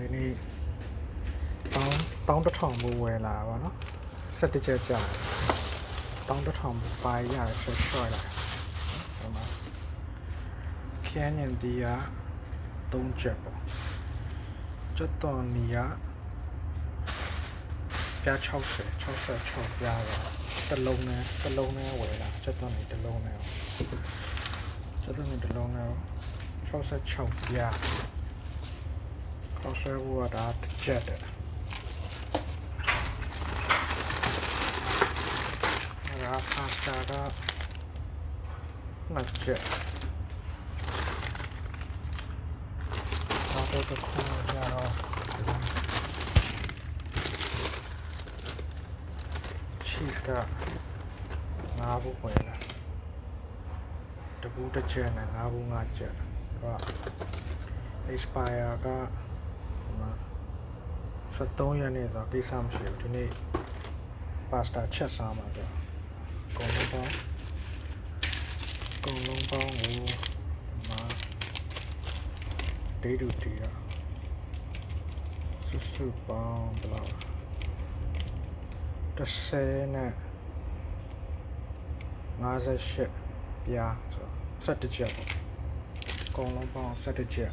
ဒီနေ့တောင်းတစ်ထောင်ဘူးဝယ်လာပါနော်17ချက်ကြာတောင်းတစ်ထောင်ဘူးပါရတယ်ဆွဲလာဒီမှာခင်းရင်ဒီက3ချက်ပေါ့ကျွတ်တော်နီကပြား66ပြားတော့တစ်လုံးနဲ့ဝယ်လာကျွတ်တော်နီတစ်လုံးနဲ့66ပြားခေါ်ဆွဲဖို့ကဒါတစ်ချက်တယ်ဒါဖာစတာကနှစ်ချက်တော့တစ်ခုကြတော့ချီက5ဘူးဝယ်လာတပူးတစ်ချက်နဲ့5ဘူး5ချက်က expire က73ရက်နေ့ဆိုကိစ္စမရှိဘူးဒီနေ့ပါစတာချက်စားမှာဆိုအကုန်လုံးပေါင်းကိုဒေးတူတီးတော့စုပေါင်းဘယ်လောက်30နဲ့58ပြားဆို17ချက်ပေါ့အကုန်လုံးပေါင်း17ချက်